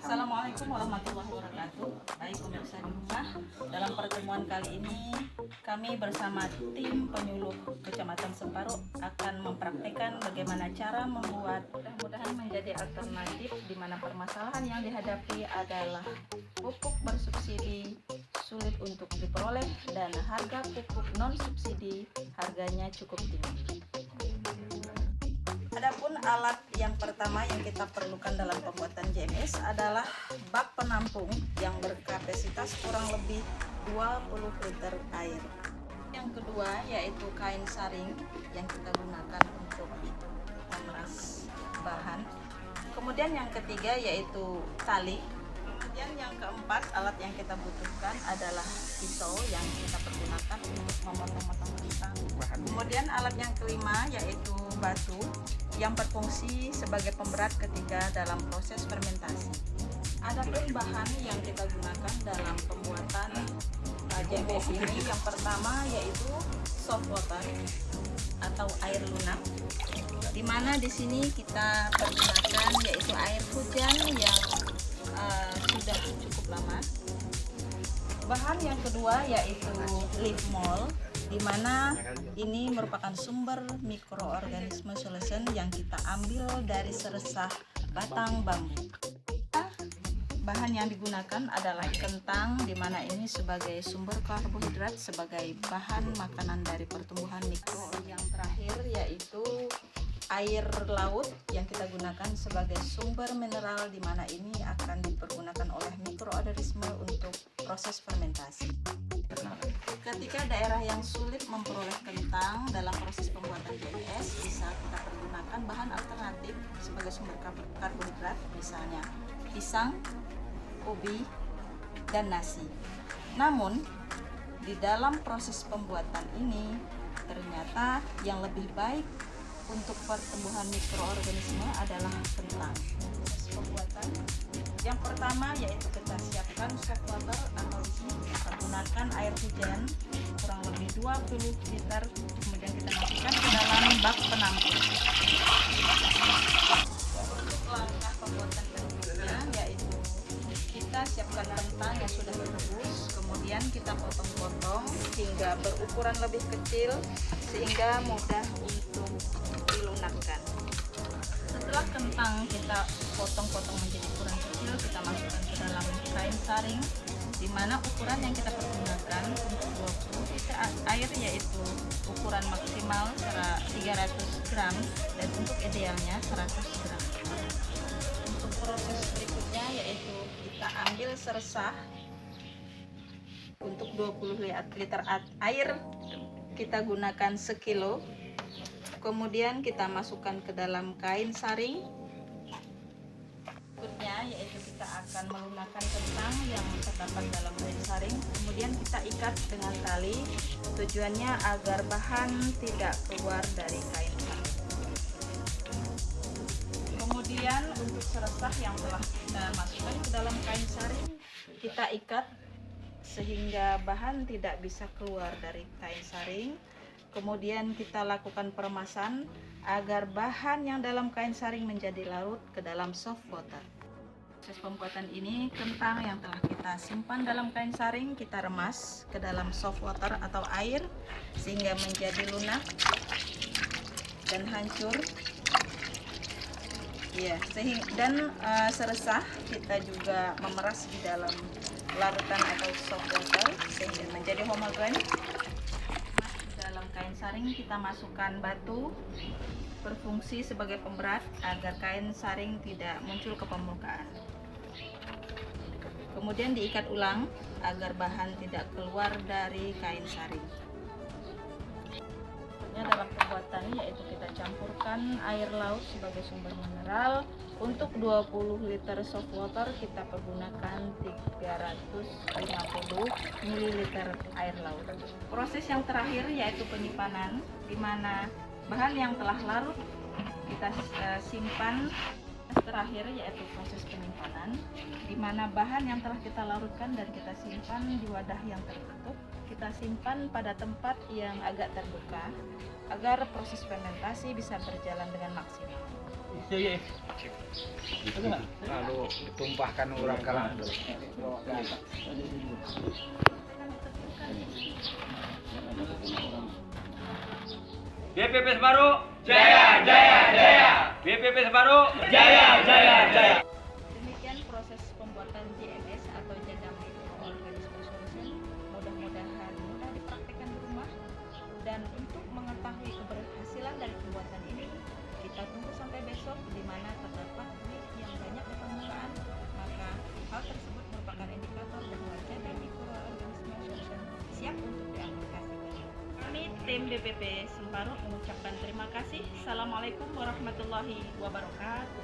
Assalamualaikum warahmatullahi wabarakatuh. Baik pemirsa di rumah, dalam pertemuan kali ini kami bersama tim penyuluh Kecamatan Separuh akan mempraktikkan bagaimana cara membuat mudah-mudahan menjadi alternatif di mana permasalahan yang dihadapi adalah pupuk bersubsidi sulit untuk diperoleh dan harga pupuk non subsidi harganya cukup tinggi. Adapun alat yang pertama yang kita perlukan dalam pembuatan JMS adalah bak penampung yang berkapasitas kurang lebih 20 liter air. Yang kedua yaitu kain saring yang kita gunakan untuk memeras bahan. Kemudian yang ketiga yaitu tali. Kemudian yang keempat alat yang kita butuhkan adalah pisau yang kita pergunakan untuk memotong-motong kentang. Kemudian alat yang kelima yaitu batu yang berfungsi sebagai pemberat ketika dalam proses fermentasi. Adapun bahan yang kita gunakan dalam pembuatan JMS ini yang pertama yaitu soft water atau air lunak, di mana di sini kita pergunakan yaitu air hujan yang sudah cukup lama. Bahan yang kedua yaitu leaf mold, di mana ini merupakan sumber mikroorganisme solution yang kita ambil dari seresah batang bambu. Bahan yang digunakan adalah kentang, di mana ini sebagai sumber karbohidrat sebagai bahan makanan dari pertumbuhan mikro. Yang terakhir yaitu air laut yang kita gunakan sebagai sumber mineral, di mana ini akan dipergunakan oleh mikroorganisme untuk proses fermentasi. Ketika daerah yang sulit memperoleh kentang dalam proses pembuatan JMS, bisa kita pergunakan bahan alternatif sebagai sumber karbohidrat, misalnya pisang, ubi, dan nasi. Namun, di dalam proses pembuatan ini, ternyata yang lebih baik untuk pertumbuhan mikroorganisme adalah kentang. Proses pembuatan yang pertama yaitu kita siapkan soft water atau di sini kita gunakan air hujan kurang lebih 20 liter, kemudian kita masukkan ke dalam bak penampung. Untuk langkah pembuatan berikutnya yaitu kita siapkan kentang yang sudah direbus, kemudian kita potong-potong hingga berukuran lebih kecil sehingga mudah untuk dilunakkan. Setelah kentang kita potong-potong menjadi ukuran kecil, kita masukkan ke dalam kain saring, di mana ukuran yang kita pergunakan untuk 20 liter air yaitu ukuran maksimal 300 gram dan untuk idealnya 100 gram. Untuk proses berikutnya yaitu kita ambil seresah untuk 20 liter air, kita gunakan sekilo. Kemudian kita masukkan ke dalam kain saring. Berikutnya yaitu kita akan melunakkan kentang yang terdapat dalam kain saring. Kemudian kita ikat dengan tali. Tujuannya agar bahan tidak keluar dari kain saring. Kemudian untuk seresah yang telah kita masukkan ke dalam kain saring, kita ikat sehingga bahan tidak bisa keluar dari kain saring. Kemudian kita lakukan peremasan agar bahan yang dalam kain saring menjadi larut ke dalam soft water. Proses pembuatan ini, kentang yang telah kita simpan dalam kain saring kita remas ke dalam soft water atau air sehingga menjadi lunak dan hancur. Ya, dan seresah kita juga memeras di dalam larutan atau soft water sehingga menjadi homogen. Dalam kain saring kita masukkan batu, berfungsi sebagai pemberat agar kain saring tidak muncul ke permukaan. Kemudian diikat ulang agar bahan tidak keluar dari kain saring. Dalam pembuatan yaitu kita campurkan air laut sebagai sumber mineral. Untuk 20 liter soft water kita pergunakan 350 ml air laut. Proses yang terakhir yaitu penyimpanan, di mana bahan yang telah larut kita simpan. Terakhir yaitu proses penyimpanan, di mana bahan yang telah kita larutkan dan kita simpan di wadah yang tertutup, kita simpan pada tempat yang agak terbuka agar proses fermentasi bisa berjalan dengan maksimal. Iya. Lalu ditumpahkan orang kalah. BPP Sebaru jaya jaya jaya. BPP Sebaru jaya jaya jaya. Demikian proses pembuatan JMS atau Jadang Mikroorganisme Solution. Mudah-mudahan mudah dipraktikkan di rumah. Dan untuk mengetahui keberhasilan dari pembuatan ini, kita tunggu sampai besok di mana terdapat wheat yang banyak di permukaan. Maka hal tersebut merupakan indikator bahwa Jadang Mikroorganisme Solution siap untuk diaplikasikan. Kami tim BPP Sebaru mengucapkan terima kasih. Assalamualaikum warahmatullahi wabarakatuh.